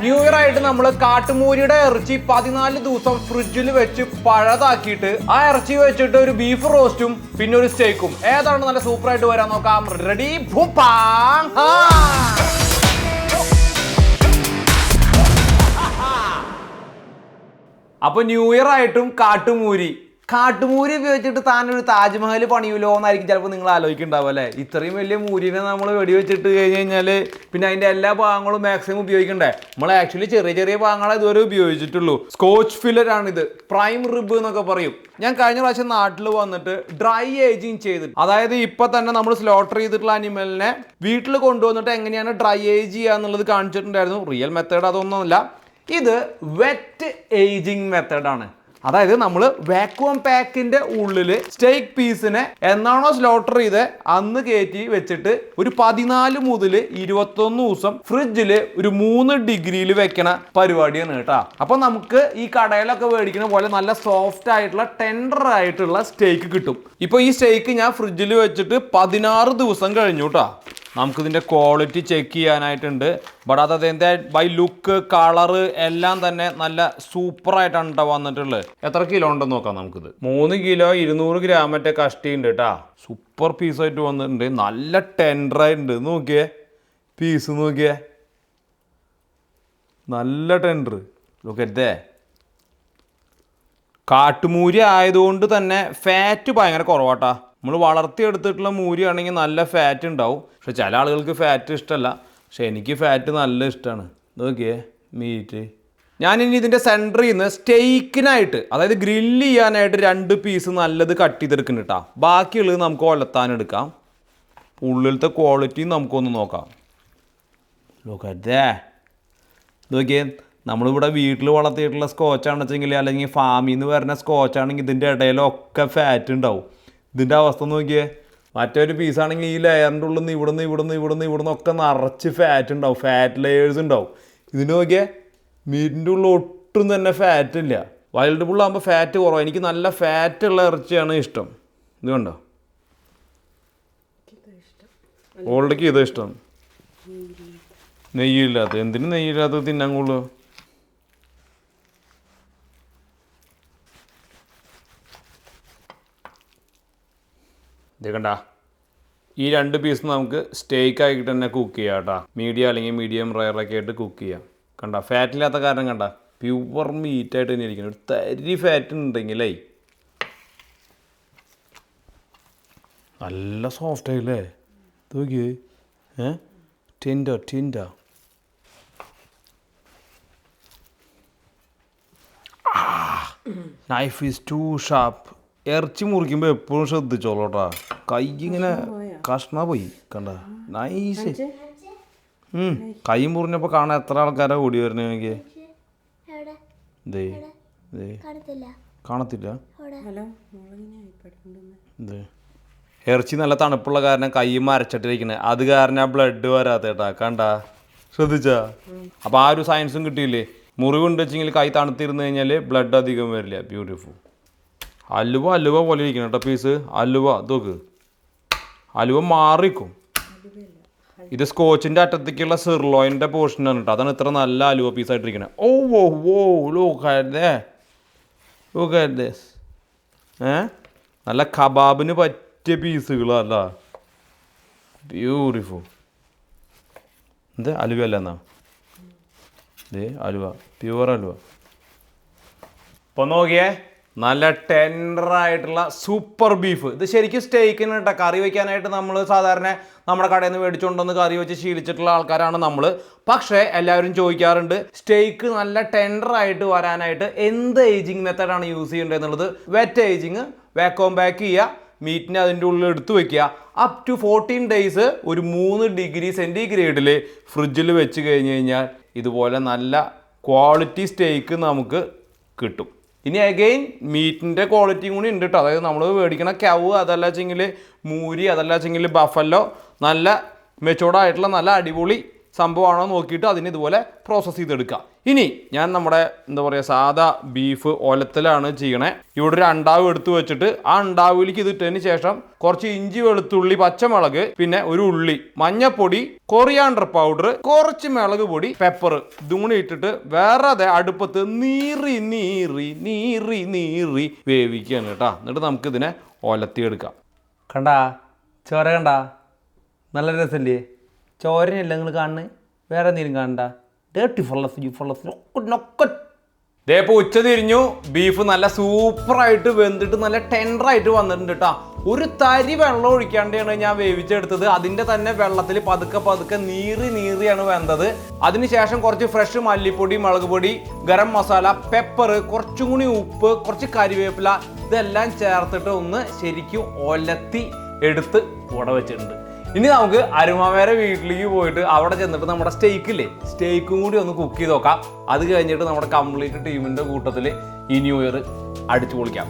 New year ആയിട്ട് നമ്മൾ കാട്ടുമൂരിയുടെ ഇറച്ചി 14 ദിവസം ഫ്രിഡ്ജിൽ വെച്ച് പഴതാക്കിയിട്ട് ആ ഇറച്ചി വെച്ചിട്ട് ഒരു ബീഫ് റോസ്റ്റും പിന്നെ ഒരു സ്റ്റേക്കും ഏതാണ് നല്ല സൂപ്പർ ആയിട്ട് വരാൻ നോക്കാം. റെഡി? അപ്പൊ ന്യൂ ഇയർ ആയിട്ടും കാട്ടുമൂരി ഉപയോഗിച്ചിട്ട് താനൊരു താജ്മഹൽ പണിയൂലോ എന്നായിരിക്കും ചിലപ്പോൾ നിങ്ങൾ ആലോചിക്കുന്നുണ്ടാവും അല്ലേ. ഇത്രയും വലിയ മൂരിനെ നമ്മൾ വെടിവെച്ചിട്ട് കഴിഞ്ഞ് കഴിഞ്ഞാൽ പിന്നെ അതിൻ്റെ എല്ലാ ഭാഗങ്ങളും മാക്സിമം ഉപയോഗിക്കണ്ടേ. നമ്മൾ ആക്ച്വലി ചെറിയ ചെറിയ ഭാഗങ്ങളെ ഇതുവരെ ഉപയോഗിച്ചിട്ടുള്ളൂ. സ്കോച്ച് ഫില്ലറാണിത്, പ്രൈം റിബ് എന്നൊക്കെ പറയും. ഞാൻ കഴിഞ്ഞ പ്രാവശ്യം നാട്ടിൽ വന്നിട്ട് ഡ്രൈ ഏജിങ് ചെയ്തിട്ട്, അതായത് ഇപ്പൊ തന്നെ നമ്മൾ സ്ലോട്ടർ ചെയ്തിട്ടുള്ള അനിമലിനെ വീട്ടിൽ കൊണ്ടുവന്നിട്ട് എങ്ങനെയാണ് ഡ്രൈ ഏജ് ചെയ്യുക എന്നുള്ളത് കാണിച്ചിട്ടുണ്ടായിരുന്നു. റിയൽ മെത്തേഡ് അതൊന്നുമല്ല, ഇത് വെറ്റ് ഏജിങ് മെത്തേഡാണ്. അതായത് നമ്മൾ വാക്വം പാക്കിന്റെ ഉള്ളിൽ സ്റ്റേക്ക് പീസിനെ എന്നാണോ സ്ലോട്ടർ ചെയ്ത് അന്ന് കയറ്റി വെച്ചിട്ട് ഒരു 14 മുതൽ 21 ദിവസം ഫ്രിഡ്ജിൽ ഒരു 3 ഡിഗ്രിയിൽ വെക്കണ പരിപാടിയാണ് കേട്ടോ. അപ്പൊ നമുക്ക് ഈ കടയിലൊക്കെ മേടിക്കുന്ന പോലെ നല്ല സോഫ്റ്റ് ആയിട്ടുള്ള ടെൻഡർ ആയിട്ടുള്ള സ്റ്റേക്ക് കിട്ടും. ഇപ്പൊ ഈ സ്റ്റേക്ക് ഞാൻ ഫ്രിഡ്ജിൽ വെച്ചിട്ട് 16 ദിവസം കഴിഞ്ഞു കേട്ടോ. നമുക്കിതിൻ്റെ ക്വാളിറ്റി ചെക്ക് ചെയ്യാനായിട്ടുണ്ട്. ബട്ട് അതിൻ്റെ ബൈ ലുക്ക് കളറ് എല്ലാം തന്നെ നല്ല സൂപ്പറായിട്ടാണ് കേട്ടോ വന്നിട്ടുള്ളത്. എത്ര കിലോ ഉണ്ടെന്ന് നോക്കാം നമുക്കിത്. 3 കിലോ 200 ഗ്രാം മറ്റേ കഷ്ടിയുണ്ട് കേട്ടോ. സൂപ്പർ പീസായിട്ട് വന്നിട്ടുണ്ട്, നല്ല ടെൻഡറായിട്ടുണ്ട്. നോക്കിയേ പീസ്, നോക്കിയേ നല്ല ടെൻഡർ. നോക്കരുതേ, കാട്ടുമൂരി ആയതുകൊണ്ട് തന്നെ ഫാറ്റ് ഭയങ്കര കുറവാട്ടാ. നമ്മൾ വളർത്തിയെടുത്തിട്ടുള്ള മൂരിയാണെങ്കിൽ നല്ല ഫാറ്റ് ഉണ്ടാവും. പക്ഷെ ചില ആളുകൾക്ക് ഫാറ്റ് ഇഷ്ടമല്ല, പക്ഷെ എനിക്ക് ഫാറ്റ് നല്ല ഇഷ്ടമാണ്. നോക്കിയേ മീറ്റ്. ഞാനിനി ഇതിൻ്റെ സെൻറ്ററിൽ നിന്ന് സ്റ്റേക്കിനായിട്ട്, അതായത് ഗ്രില്ല് ചെയ്യാനായിട്ട് 2 പീസ് നല്ലത് കട്ട് ചെയ്തെടുക്കുന്നു കേട്ടോ. ബാക്കിയുള്ളത് നമുക്ക് ഒലത്താനെടുക്കാം. ഉള്ളിലത്തെ ക്വാളിറ്റി നമുക്കൊന്ന് നോക്കാം. നോക്കേ, നോക്കിയേ, നമ്മളിവിടെ വീട്ടിൽ വളർത്തിയിട്ടുള്ള സ്കോച്ചാണെന്ന് വെച്ചെങ്കിൽ, അല്ലെങ്കിൽ ഫാമിൽ നിന്ന് വരുന്ന സ്കോച്ചാണെങ്കിൽ ഇതിൻ്റെ ഇടയിലൊക്കെ ഫാറ്റ് ഉണ്ടാവും. ഇതിൻ്റെ അവസ്ഥ നോക്കിയേ. മറ്റൊരു പീസാണെങ്കിൽ ഈ ലെയറിൻ്റെ ഉള്ളിൽ നിന്ന് ഇവിടുന്ന് ഒക്കെ നിറച്ച് ഫാറ്റ് ഉണ്ടാവും, ഫാറ്റ് ലെയേഴ്സ് ഉണ്ടാവും. ഇതിന് നോക്കിയേ, മീറ്റിൻ്റെ ഉള്ളിൽ ഒട്ടും തന്നെ ഫാറ്റ് ഇല്ല. വൈൽഡ് ബുള്ളാകുമ്പോൾ ഫാറ്റ് കുറവാണ്. എനിക്ക് നല്ല ഫാറ്റുള്ള ഇറച്ചിയാണ് ഇഷ്ടം. ഇത് കണ്ടോ, ഓൾറെഡിക്ക് ഇതാ ഇഷ്ടം. നെയ്യില്ലാത്ത, എന്തിനും നെയ്യില്ലാത്തത് തിന്നാൻ കൊള്ളു. ഇത് കണ്ട, ഈ 2 പീസ് നമുക്ക് സ്റ്റേക്ക് ആയിട്ട് തന്നെ കുക്ക് ചെയ്യാം കേട്ടോ. മീഡിയം അല്ലെങ്കിൽ മീഡിയം റയറൊക്കെ ആയിട്ട് കുക്ക് ചെയ്യാം. കണ്ട, ഫാറ്റില്ലാത്ത കാരണം കണ്ട, പ്യുവർ മീറ്റായിട്ട് തന്നെ ഇരിക്കണം. ഒരു തരി ഫാറ്റ് ഉണ്ടെങ്കിലേ നല്ല സോഫ്റ്റ് ആയില്ലേ. നോക്കിയേ, ടിൻഡ നൈഫ് ഈസ് ടു ഷാർപ്പ്. ഇറച്ചി മുറിക്കുമ്പോൾ എപ്പോഴും ശ്രദ്ധിച്ചോളൂട്ടാ, കൈ ഇങ്ങനെ കഷ്ണ പോയി കണ്ട. നൈസ്. കൈ മുറിഞ്ഞപ്പോൾ കാണാൻ എത്ര ആൾക്കാരാ ഓടി വരുന്നത് എനിക്ക്. കാണത്തില്ല. ഇറച്ചി നല്ല തണുപ്പുള്ള കാരണം കൈ മരച്ചിട്ടിരിക്കണേ, അത് കാരണം ആ ബ്ലഡ് വരാത്തേട്ടാ. കണ്ട, ശ്രദ്ധിച്ചാ. അപ്പോൾ ആ ഒരു സയൻസും കിട്ടിയില്ലേ. മുറിവുണ്ട് വെച്ചെങ്കിൽ കൈ തണുത്തിരുന്ന് കഴിഞ്ഞാൽ ബ്ലഡ് അധികം വരില്ല. ബ്യൂട്ടിഫുൾ. അലുവ പോലെ ഇരിക്കണം കേട്ടോ പീസ്. അലുവ നോക്ക്, അലുവ മാറിക്കും. ഇത് സ്കോച്ചിൻ്റെ അറ്റത്തേക്കുള്ള സിർലോയിൻ്റെ പോർഷനാണ് കേട്ടോ. അതാണ് ഇത്ര നല്ല അലുവ പീസായിട്ടിരിക്കണേ. നല്ല കബാബിന് പറ്റിയ പീസുകളല്ല. ബ്യൂട്ടിഫുൾ. എന്ത് അലുവ അല്ല എന്നാ, അലുവ, പ്യുവർ അലുവ. ഇപ്പൊ നോക്കിയേ, നല്ല ടെൻഡറായിട്ടുള്ള സൂപ്പർ ബീഫ്. ഇത് ശരിക്കും സ്റ്റേക്കിന് കേട്ടോ. കറി വയ്ക്കാനായിട്ട് നമ്മൾ സാധാരണ നമ്മുടെ കടയിൽ നിന്ന് മേടിച്ചുകൊണ്ടൊന്ന് കറി വെച്ച് ശീലിച്ചിട്ടുള്ള ആൾക്കാരാണ് നമ്മൾ. പക്ഷേ എല്ലാവരും ചോദിക്കാറുണ്ട്, സ്റ്റേക്ക് നല്ല ടെൻഡറായിട്ട് വരാനായിട്ട് എന്ത് ഏജിങ് മെത്തേഡാണ് യൂസ് ചെയ്യേണ്ടത് എന്നുള്ളത്. വെറ്റ് ഏജിങ്, വാക്വം പാക്ക് ചെയ്യുക, മീറ്റിനെ അതിൻ്റെ ഉള്ളിൽ എടുത്തു വെക്കുക. അപ് ടു 14 ഡേയ്സ് ഒരു 3 ഡിഗ്രി സെൻറ്റിഗ്രേഡിൽ ഫ്രിഡ്ജിൽ വെച്ച് കഴിഞ്ഞ് കഴിഞ്ഞാൽ ഇതുപോലെ നല്ല ക്വാളിറ്റി സ്റ്റേക്ക് നമുക്ക് കിട്ടും. ഇനി അഗെയിൻ മീറ്റിൻ്റെ ക്വാളിറ്റിയും കൂടി ഉണ്ട് കേട്ടോ. അതായത് നമ്മൾ മേടിക്കണ കവ്, അതല്ല വെച്ചെങ്കിൽ മൂരി, അതല്ല വെച്ചെങ്കിൽ ബഫല്ലോ, നല്ല മെച്ചോർഡായിട്ടുള്ള നല്ല അടിപൊളി സംഭവമാണോ നോക്കിയിട്ട് അതിന് ഇതുപോലെ പ്രോസസ്സ് ചെയ്തെടുക്കുക. ഇനി ഞാൻ നമ്മുടെ എന്താ പറയുക സാധാ ബീഫ് ഒലത്തിലാണ് ചെയ്യണേ. ഇവിടെ ഒരു അണ്ടാവ് എടുത്തു വെച്ചിട്ട് ആ അണ്ടാവിലേക്ക് ഇത് ഇട്ടതിന് ശേഷം കുറച്ച് ഇഞ്ചി, വെളുത്തുള്ളി, പച്ചമുളക്, പിന്നെ ഒരു ഉള്ളി, മഞ്ഞപ്പൊടി, കൊറിയാണ്ടർ പൗഡർ, കുറച്ച് മുളക് പൊടി, പെപ്പർ ഇതും കൂടി ഇട്ടിട്ട് വേറെ അടുപ്പത്ത് നീറി വേവിക്കുകയാണ് കേട്ടോ. എന്നിട്ട് നമുക്കിതിനെ ഒലത്തിയെടുക്കാം. കണ്ടാ ചോര കണ്ടാ നല്ല രസമല്ലേ? ചോരനല്ല നിങ്ങൾ കാണുന്നത്, വേറെ എന്തെങ്കിലും കാണണ്ട. ഡേർട്ടി ഫുള്ളൊക്കെ ഇതേപ്പോൾ ഉച്ച തിരിഞ്ഞു. ബീഫ് നല്ല സൂപ്പറായിട്ട് വെന്തിട്ട് നല്ല ടെൻഡറായിട്ട് വന്നിട്ടുണ്ട് കേട്ടോ. ഒരു തരി വെള്ളം ഒഴിക്കാണ്ടാണ് ഞാൻ വേവിച്ചെടുത്തത്. അതിൻ്റെ തന്നെ വെള്ളത്തിൽ പതുക്കെ നീറിയാണ് വെന്തത്. അതിനുശേഷം കുറച്ച് ഫ്രഷ് മല്ലിപ്പൊടി, മുളക് പൊടി, ഗരം മസാല, പെപ്പർ, കുറച്ചും കൂടി ഉപ്പ്, കുറച്ച് കരിവേപ്പില ഇതെല്ലാം ചേർത്തിട്ട് ഒന്ന് ശരിക്കും ഒലത്തി എടുത്ത് കൂടെ വെച്ചിട്ടുണ്ട്. ഇനി നമുക്ക് അരുമാവേരെ വീട്ടിലേക്ക് പോയിട്ട് അവിടെ ചെന്നിട്ട് നമ്മുടെ സ്റ്റേക്കും കൂടി ഒന്ന് കുക്ക് ചെയ്ത് നോക്കാം. അത് കഴിഞ്ഞിട്ട് നമ്മുടെ കംപ്ലീറ്റ് ടീമിന്റെ കൂട്ടത്തിൽ ഈ ന്യൂ ഇയർ അടിച്ചു പൊളിക്കാം.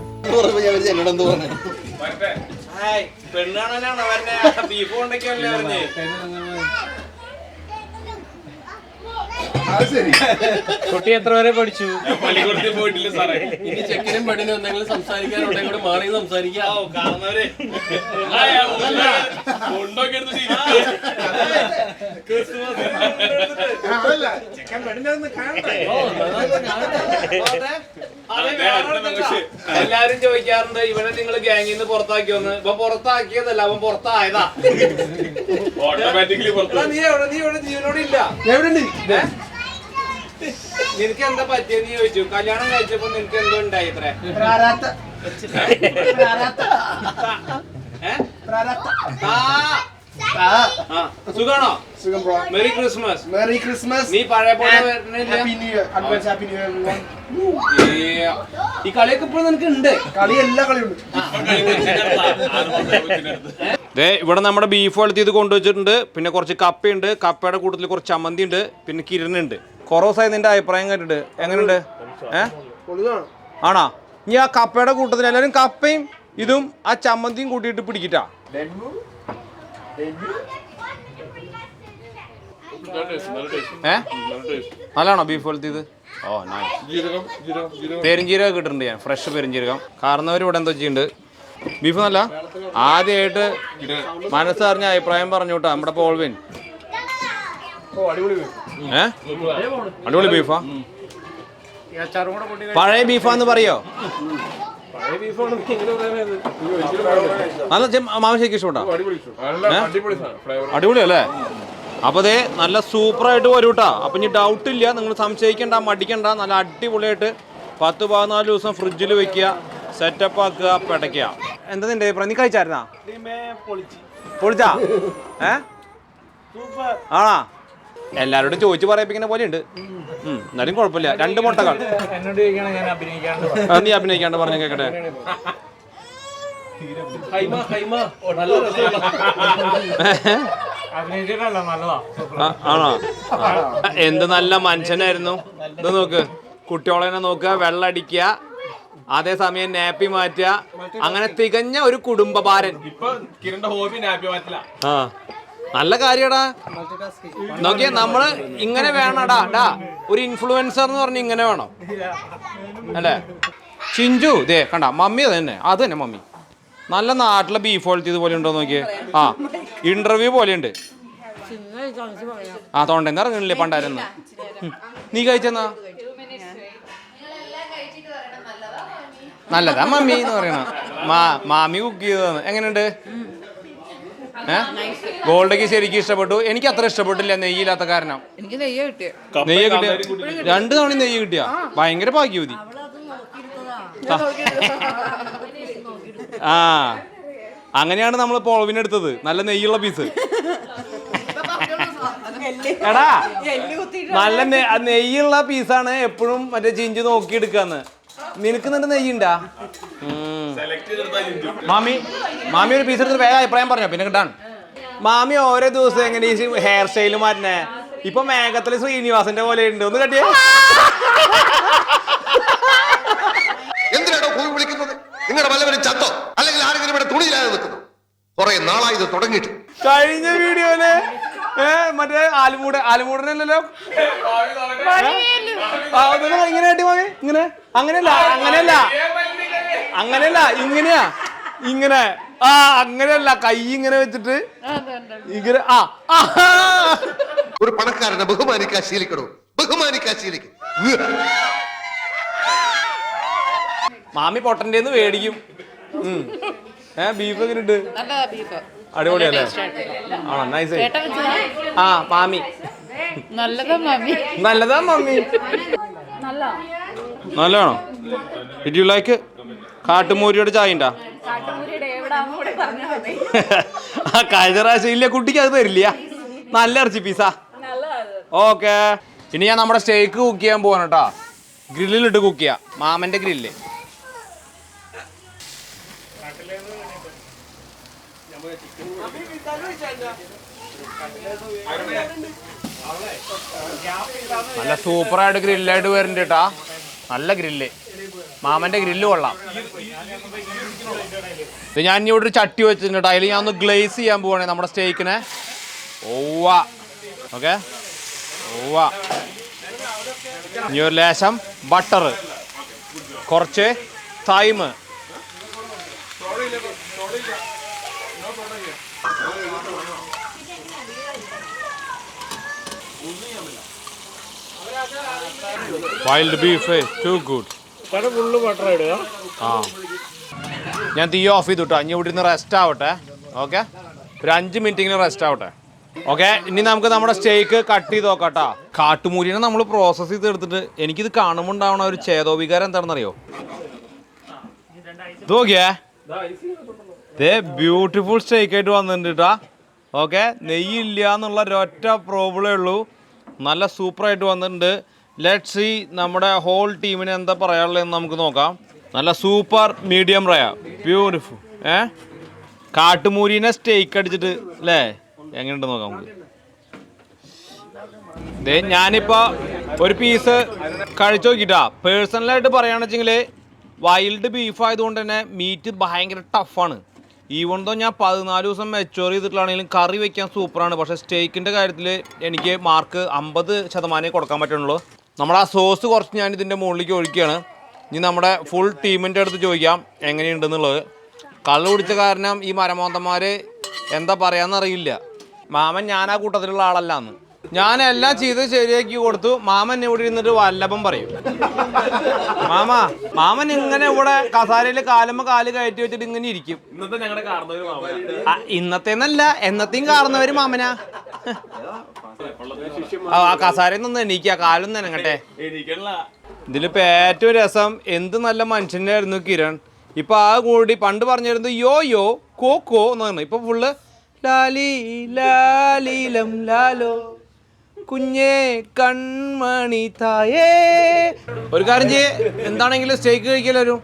കുട്ടി എത്ര വരെ പഠിച്ചു? പള്ളിക്കൂടത്തിൽ പോയിട്ടില്ല സാറേ. ഇനി ചെക്കനും പെണ്ണിനും എന്തെങ്കിലും സംസാരിക്കാനുണ്ടെങ്കിൽ കൂടെ മാറി സംസാരിക്കാം. എല്ലാരും ചോദിക്കാറുണ്ട് ഇവനെ നിങ്ങൾ ഗ്യാങ്ങിൽ നിന്ന് പുറത്താക്കിയോന്ന്. ഇപ്പൊ പുറത്താക്കിയതല്ല, അവൻ പുറത്തായതാ. നീ എവിടെ ജീവനോട് ഇല്ല? നിനക്ക് എന്താ പറ്റിയെന്ന് ചോദിച്ചു. കല്യാണം കഴിച്ചപ്പോ നിനക്ക് എന്തോ ഉണ്ടായി? ഇത്ര സുഖാണോ? Merry Christmas. നീ പഴയ പോലെ ഈ കളിയൊക്കെ ഇപ്പോൾ നിനക്ക് ഉണ്ട്? കളി എല്ലാ കളിയുണ്ട്. ഇവിടെ നമ്മുടെ ബീഫ് വളർത്തിയത് കൊണ്ടുവച്ചിട്ടുണ്ട്. പിന്നെ കുറച്ച് കപ്പയുണ്ട്, കപ്പയുടെ കൂട്ടത്തിൽ കുറച്ച് ചമ്മന്തി ഉണ്ട്, പിന്നെ കിരണുണ്ട്. കൊറോസായി നിന്റെ അഭിപ്രായം കേട്ടിട്ട് എങ്ങനെയുണ്ട്? ആണോ? ഇനി ആ കപ്പയുടെ കൂട്ടത്തിൽ എല്ലാവരും കപ്പയും ഇതും ആ ചമ്മന്തിയും കൂട്ടിയിട്ട് പിടിക്കിട്ടാ. നല്ലതാണോ ബീഫ് വളർത്തിയത്? ഓ പെരിഞ്ചീരകം കിട്ടുന്നുണ്ട് ഞാൻ, ഫ്രഷ് പെരിഞ്ചീരകം. കാരണവർ ഇവിടെ എന്താ ചെയ്യുന്നുണ്ട്? ബീഫ് നല്ല ആദ്യമായിട്ട് മനസ്സറിഞ്ഞ അഭിപ്രായം പറഞ്ഞു കേട്ടോ നമ്മുടെ പോൾവിൻ. അടിപൊളി ബീഫാ. പഴയ ബീഫാന്ന് പറയോ? നല്ല മാമ ശരിക്കും ഇഷ്ടപ്പെട്ടോ? അടിപൊളിയല്ലേ? അപ്പോൾ അതേ നല്ല സൂപ്പറായിട്ട് വരും കേട്ടോ. അപ്പം ഇനി ഡൗട്ടില്ല, നിങ്ങൾ സംശയിക്കണ്ട, മടിക്കണ്ട. നല്ല അടിപൊളിയായിട്ട് 10-14 ദിവസം ഫ്രിഡ്ജിൽ വെക്കുക, സെറ്റപ്പ് ആക്കുക, പിടയ്ക്കുക. എന്താ നിന്റെ അഭിപ്രായം? നീ കഴിച്ചായിരുന്നാ? പൊളിച്ചാ? ആണാ? എല്ലാവരോടും ചോദിച്ചു പറയിപ്പിക്കുന്ന പോലെ ഉണ്ട്. എന്നാലും കുഴപ്പമില്ല. 2 മുട്ടകൾ നീ അഭിനയിക്കാണ്ട് പറഞ്ഞ കേക്കട്ടെ. ആണോ? എന്ത് നല്ല മനുഷ്യനായിരുന്നു. ഇത് നോക്ക്, കുട്ടിയോളനെ നോക്കുക, വെള്ളം അടിക്കുക, അതേസമയം നാപ്പി മാറ്റുക, അങ്ങനെ തികഞ്ഞ ഒരു കുടുംബഭാരൻ. ആ നല്ല കാര്യടാ. നോക്കിയാ നമ്മള് ഇങ്ങനെ വേണടാ. ഒരു ഇൻഫ്ലുവൻസർ എന്ന് പറഞ്ഞ ഇങ്ങനെ വേണം അല്ലേ? ചിഞ്ചു ദേ കണ്ട മമ്മി തന്നെ, അത് തന്നെ മമ്മി. നല്ല നാട്ടിലെ ബീഫ് വളർത്തിയത് പോലെ ഉണ്ടോ നോക്കിയേ. ആ ഇന്റർവ്യൂ പോലെ ഉണ്ട്. ആ തൊണ്ടെന്ന് ഇറങ്ങണില്ലേ പണ്ടായിരുന്നു. നീ കഴിച്ചെന്നാ? നല്ലതാ മമ്മി എന്ന് പറയണ. മാമി കുക്ക് ചെയ്തതാണ്. എങ്ങനെയുണ്ട്? ഗോൾഡയ്ക്ക് ശരിക്കും ഇഷ്ടപ്പെട്ടു. എനിക്ക് അത്ര ഇഷ്ടപ്പെട്ടില്ല, നെയ്യില്ലാത്ത കാരണം. നെയ്യ് കിട്ടിയ 2 തവണ നെയ്യ് കിട്ടിയ ഭയങ്കര ഭാഗ്യവതി. ആ അങ്ങനെയാണ് നമ്മൾ പോളവിനെടുത്തത്, നല്ല നെയ്യുള്ള പീസ്. എടാ നല്ല നെയ്യുള്ള പീസാണ് എപ്പോഴും മറ്റേ ചിഞ്ച് നോക്കി എടുക്കാന്ന്. നിനക്ക് നിന്റെ നെയ്യുണ്ടാ? മാമി ഒരു പീസ് എടുത്തിട്ട് വേഗം അഭിപ്രായം പറഞ്ഞോ, പിന്നെ കിട്ടാൻ. മാമി ഓരോ ദിവസം എങ്ങനെ ഈ ഹെയർ സ്റ്റൈല് മാറ്റണേ? ഇപ്പൊ മേഘത്തില് ശ്രീനിവാസന്റെ പോലെ ഉണ്ട്. ഒന്ന് കട്ടിയേ. എന്തിനാണോ പോയി വിളിക്കുന്നത്? നിങ്ങളുടെ വല്ലവരും ചത്തോ അല്ലെങ്കിൽ ആരെങ്കിലും ഇവിടെ തുണിയില്ലാതെ നിൽക്കുന്നു? കുറെ നാളായി ഇത് തുടങ്ങിയിട്ട്. കഴിഞ്ഞ വീഡിയോയില് മറ്റേ ആലുമൂടനല്ലോ. ഇങ്ങനെ ആട്ടി മാമി, ഇങ്ങനെ അങ്ങനെയല്ല ഇങ്ങനെയാ, ഇങ്ങനെ അങ്ങനെയല്ല, കൈ ഇങ്ങനെ വെച്ചിട്ട് ഇങ്ങനെ. ഒരു പണക്കാരനെ ബഹുമാനിക്കാൻ ശീലിക്കണോ? ബഹുമാനിക്കാൻ ശീലിക്കും. മാമി പൊട്ടൻ്റെന്ന് മേടിക്കും. ബീഫ് എങ്ങനെ ഉണ്ട്? അടിപൊളിയല്ലേ? ആണോ? നൈസ്. മാമി നല്ലതാ മമ്മി. നല്ലതാണോ? ഇറ്റ് യു ലൈക്ക് കാട്ടുമൂരിയുടെ ചായ ഉണ്ടാ? കഴിഞ്ഞ പ്രാവശ്യം ഇല്ല, കുട്ടിക്ക് അത് തരില്ല. നല്ല ഇറച്ചി പീസാ. ഓക്കെ, ഇനി ഞാൻ നമ്മുടെ സ്റ്റേക്ക് കുക്ക് ചെയ്യാൻ പോവാണ് കേട്ടോ. ഗ്രില്ലിലിട്ട് കുക്ക് ചെയ്യാം, മാമന്റെ ഗ്രില്ല്. നല്ല സൂപ്പറായിട്ട് ഗ്രില്ലായിട്ട് വരുന്നുണ്ട് കേട്ടാ. നല്ല ഗ്രില്ല്, മാമന്റെ ഗ്രില്ല് കൊള്ളാം. ഇത് ഞാൻ ഇനി ഇവിടെ ഒരു ചട്ടി വെച്ചിട്ടുണ്ട് കേട്ടോ. അതിൽ ഞാൻ ഒന്ന് ഗ്ലേസ് ചെയ്യാൻ പോവാണേ നമ്മുടെ സ്റ്റേക്കിനെ. ഓക്കെ, ഇനി ഒരു ലേശം ബട്ടർ, കുറച്ച് thyme, wild beef too good. ഞാൻ തീ ഓഫ് ചെയ്തു കേട്ടോ. ഇനി ഇവിടെ നിന്ന് റെസ്റ്റ് ആവട്ടെ. ഓക്കെ, ഒരു 5 മിനിറ്റ് റെസ്റ്റ് ആവട്ടെ. ഓക്കെ, ഇനി നമുക്ക് നമ്മുടെ സ്റ്റേക്ക് കട്ട് ചെയ്ത് നോക്കാം കേട്ടോ. കാട്ടുമൂരിനെ നമ്മൾ പ്രോസസ്സ് ചെയ്ത് എടുത്തിട്ട് എനിക്കിത് കാണുമ്പോൾ ഉണ്ടാവണ ഒരു ചേതോവികാരം എന്താണെന്നറിയോ? ഇത് നോക്കിയേ, ബ്യൂട്ടിഫുൾ സ്റ്റേക്ക് ആയിട്ട് വന്നിട്ടുണ്ട് കേട്ടോ. ഓക്കെ, നെയ്യില്ല എന്നുള്ള ഒരൊറ്റ പ്രോബ്ലമേ ഉള്ളൂ. നല്ല സൂപ്പറായിട്ട് വന്നിട്ടുണ്ട്. ലെറ്റ്സ് സീ നമ്മുടെ ഹോൾ ടീമിന് എന്താ പറയാനുള്ളതെന്ന് നമുക്ക് നോക്കാം. നല്ല സൂപ്പർ മീഡിയം റയർ, ബ്യൂട്ടിഫുൾ. കാട്ടുമൂരിനെ സ്റ്റേക്ക് അടിച്ചിട്ട് അല്ലേ, എങ്ങനെയുണ്ട് നോക്കാം നമുക്ക്. ഞാനിപ്പോൾ ഒരു പീസ് കഴിച്ചു നോക്കിട്ടാ. പേഴ്സണലായിട്ട് പറയുകയാണെന്ന് വെച്ചെങ്കിൽ വൈൽഡ് ബീഫ് ആയതുകൊണ്ട് തന്നെ മീറ്റ് ഭയങ്കര ടഫാണ്. ഈവൺ ദോ ഞാൻ 14 ദിവസം മെച്ചോർ ചെയ്തിട്ടാണെങ്കിലും കറി വെക്കാൻ സൂപ്പറാണ്. പക്ഷേ സ്റ്റേക്കിൻ്റെ കാര്യത്തിൽ എനിക്ക് മാർക്ക് 50% കൊടുക്കാൻ പറ്റുള്ളൂ. നമ്മുടെ ആ സോസ് കുറച്ച് ഞാൻ ഇതിൻ്റെ മുകളിലേക്ക് ഒഴിക്കുകയാണ്. ഇനി നമ്മുടെ ഫുൾ ടീമിൻ്റെ അടുത്ത് ചോദിക്കാം എങ്ങനെയുണ്ടെന്നുള്ളത്. കള്ളു കുടിച്ച കാരണം ഈ മരമോന്തന്മാർ എന്താ പറയാന്നറിയില്ല. മാമൻ ഞാൻ ആ കൂട്ടത്തിലുള്ള ആളല്ലാന്ന്. ഞാനെല്ലാം ചെയ്ത് ശരിയാക്കി കൊടുത്തു. മാമൻ ഇവിടെ ഇരുന്നിട്ട് വല്ലഭം പറയും. മാമൻ ഇങ്ങനെ ഇവിടെ കസാരയിൽ കാലുമ്മ കാല് കയറ്റി വെച്ചിട്ട് ഇങ്ങനെ ഇരിക്കും. ഇന്നത്തെന്നല്ല, എന്നത്തെയും കാരണവര് മാമനാ. ആ കസാരയിൽ നിന്ന് എണീക്കുക, കാലൊന്നും നനങ്ങട്ടെ. ഇതിലിപ്പോ ഏറ്റവും രസം എന്ത് നല്ല മനുഷ്യനായിരുന്നു കിരൺ. ഇപ്പൊ ആ കൂടി പണ്ട് പറഞ്ഞിരുന്നത് യോ കോ എന്ന് പറഞ്ഞു. ഇപ്പൊ ഫുള്ള് ലാലി ലാലീലം ലാലോ കുഞ്ഞേ കൺമണി തായേ. ഒരു കാര്യം ചെയ്യേ, എന്താണെങ്കിലും സ്റ്റേക്ക് കഴിക്കല്ലോ. ഒരു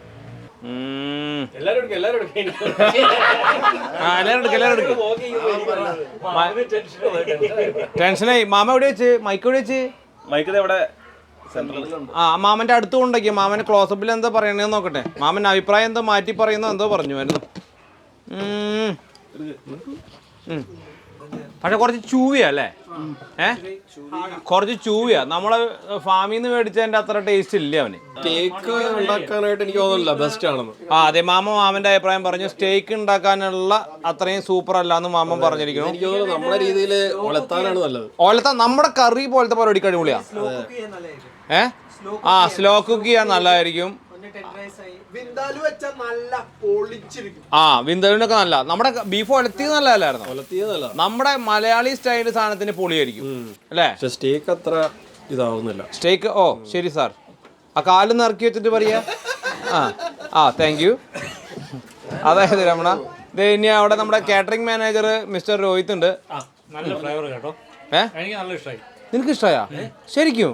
ടെൻഷനായി. മാമ എവിടെ വെച്ച് മൈക്ക് എവിടെ വെച്ച്? മാമന്റെ അടുത്ത് കൊണ്ടൊക്കെ മാമന് ക്ലോസപ്പിൽ എന്താ പറയണേന്ന് നോക്കട്ടെ. മാമൻ അഭിപ്രായം എന്താ മാറ്റി പറയുന്നോ എന്തോ പറഞ്ഞുമായിരുന്നു. പക്ഷെ കുറച്ച് ചൂവിയാ അല്ലേ? കുറച്ച് ചൂവിയാ. നമ്മളെ ഫാമിൽ നിന്ന് മേടിച്ചതിന്റെ അത്ര ടേസ്റ്റ് ഇല്ല അവന്. സ്റ്റേക്ക് ഉണ്ടാക്കാനായിട്ട് എനിക്ക് തോന്നുന്നില്ല ബെസ്റ്റ് ആണെന്ന്. അതെ, മാമന്റെ അഭിപ്രായം പറഞ്ഞു. സ്റ്റേക്ക് ഉണ്ടാക്കാനുള്ള അത്രയും സൂപ്പർ അല്ല എന്ന് മാമൻ പറഞ്ഞിരിക്കുന്നു. എനിക്ക് തോന്നുന്നു നമ്മുടെ രീതിയിൽ ഒലത്താനാണ് നല്ലത്. ഒലത്താൻ നമ്മുടെ കറി പോലത്തെ പരിപാടിക്ക് അടിപൊളിയാ. സ്ലോ കുക്ക് ചെയ്യാൻ നല്ലതായിരിക്കും. വിന്തലിനൊക്കെ നല്ല. നമ്മുടെ ബീഫ് ഒലത്തിയത് നല്ലതല്ലായിരുന്നു. നമ്മുടെ മലയാളി സ്റ്റൈൽ സാധനത്തിന് പൊളിയായിരിക്കും അല്ലേ? സ്റ്റേക്ക് അത്ര ഇതാവുന്നില്ല. സ്റ്റേക്ക് ശരി സാർ. ആ കാല് നിറക്കി വെച്ചിട്ട് പറയാ. Thank you. അതായത് രമണ, ഇനി അവിടെ നമ്മുടെ കാറ്ററിംഗ് മാനേജർ മിസ്റ്റർ രോഹിത് ഉണ്ട്. നല്ല ഫ്ലേവർ കേട്ടോ. എനിക്ക് നല്ല ഇഷ്ടമായി. നിനക്ക് ഇഷ്ടമായാ? ശരിക്കും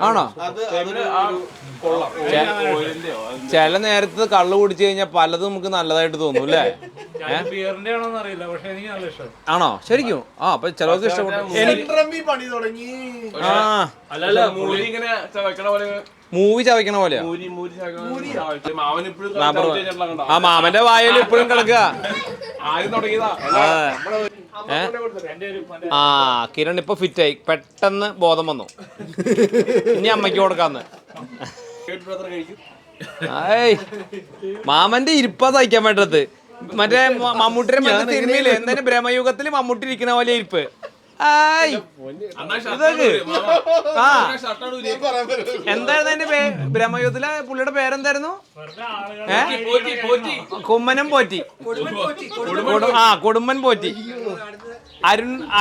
ആണോ? ചില നേരത്ത് കള്ളു കുടിച്ചു കഴിഞ്ഞാൽ പലതും നമുക്ക് നല്ലതായിട്ട് തോന്നും അല്ലേ? ആണോ? ശരിക്കും അപ്പൊ ചിലർക്ക് ഇഷ്ടപ്പെട്ടു. മൂവി ചവയ്ക്കണ പോലെയാ. ആ മാമന്റെ വായിൽ ഇപ്പോഴും കിടക്കുക. ആ കിരൺ ഇപ്പൊ ഫിറ്റായി, പെട്ടെന്ന് ബോധം വന്നു. ഇനി അമ്മയ്ക്ക് കൊടുക്കാന്ന്. മാമന്റെ ഇരിപ്പാ സഹിക്കാൻ പറ്റത്ത്. മറ്റേ മമ്മൂട്ടിയുടെ മറ്റേ സിനിമയില് എന്തായാലും ബ്രഹ്മയുഗത്തില് മമ്മൂട്ടി ഇരിക്കണ പോലെ ഇരിപ്പ്. എന്തായിരുന്നു അതിന്റെ ബ്രഹ്മയുഗത്തിലെ പുള്ളിയുടെ പേരെന്തായിരുന്നു? കുമ്മനം പോറ്റി. ആ കൊടുമ്പൻ പോറ്റി.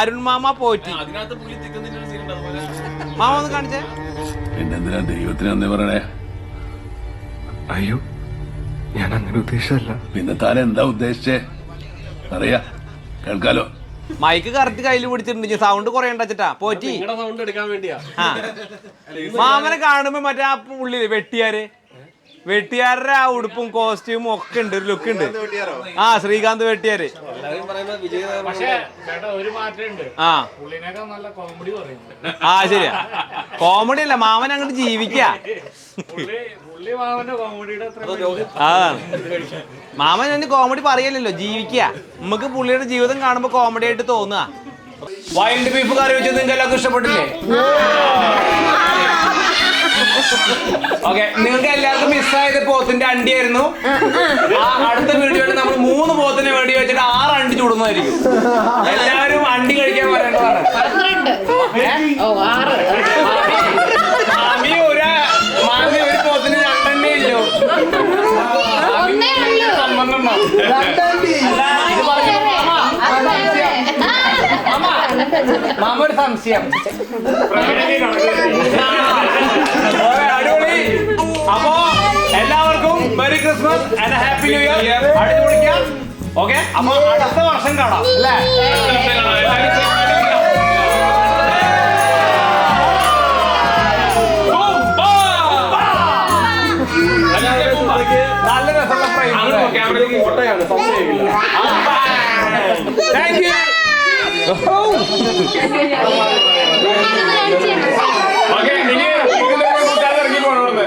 അരുൺ മാമ പോറ്റി. മാമ ഒന്ന് കാണിച്ചേ. പിന്നെന്തിനാ ദൈവത്തിന് നന്ദി പറയണേ? അയ്യോ, ഞാൻ അങ്ങനെ ഉദ്ദേശിച്ചല്ല. പിന്നെ താൻ എന്താ ഉദ്ദേശിച്ചേ? അറിയാ, കേൾക്കാലോ. മൈക്ക് കറക്റ്റ് കയ്യിൽ പിടിച്ചിട്ടുണ്ട്. സൗണ്ട് കുറെ ഉണ്ടാച്ചിട്ടാ പോറ്റി. സൗണ്ട് എടുക്കാൻ വേണ്ടിയാ. മാമനെ കാണുമ്പോ മറ്റേ ആ പുള്ളി വെട്ടിയാരുടെ ആ ഉടുപ്പും കോസ്റ്റ്യൂമും ഒക്കെ ഉണ്ട്, ഒരു ലുക്ക് ഉണ്ട്. ആ ശ്രീകാന്ത് വെട്ടിയാര്. ആ ശരിയാ, കോമഡി അല്ല, മാമൻ അങ്ങോട്ട് ജീവിക്ക. ആ മാമൻ ഞാൻ കോമഡി പറയല്ലോ, ജീവിക്ക. നമുക്ക് പുള്ളിയുടെ ജീവിതം കാണുമ്പോ കോമഡി ആയിട്ട് തോന്നുക. വൈൽഡ് ബീഫ് കറി വെച്ചത് നിങ്ങൾക്ക് എല്ലാവർക്കും ഇഷ്ടപ്പെട്ടില്ലേ? ഓക്കെ, നിങ്ങൾക്ക് എല്ലാവർക്കും മിസ്സായത് പോത്തിന്റെ അണ്ടിയായിരുന്നു. ആ അടുത്ത വീഡിയോയിൽ നമ്മൾ 3 പോത്തിനെ വേണ്ടി വെച്ചിട്ട് 6 അണ്ടി ചൂടുന്നതായിരിക്കും. എല്ലാവരും അണ്ടി കഴിക്കാൻ പറയേണ്ടതാണ്. മാമി ഒരു പോത്തിന് 2 അണ്ടി ഇല്ലോ. സംബന്ധം മാമ ഒരു സംശയം. അടിപൊളി. അപ്പോ എല്ലാവർക്കും merry Christmas and happy new year. അടിപൊളിക്കാം. ഓക്കെ, അപ്പൊ അടുത്ത വർഷം കാണാം അല്ലേ? നല്ല രസമുള്ള ഫ്രെയിം. Thank you. ഓക്കെ, ഇനി ഇറങ്ങി പോകണമെന്ന്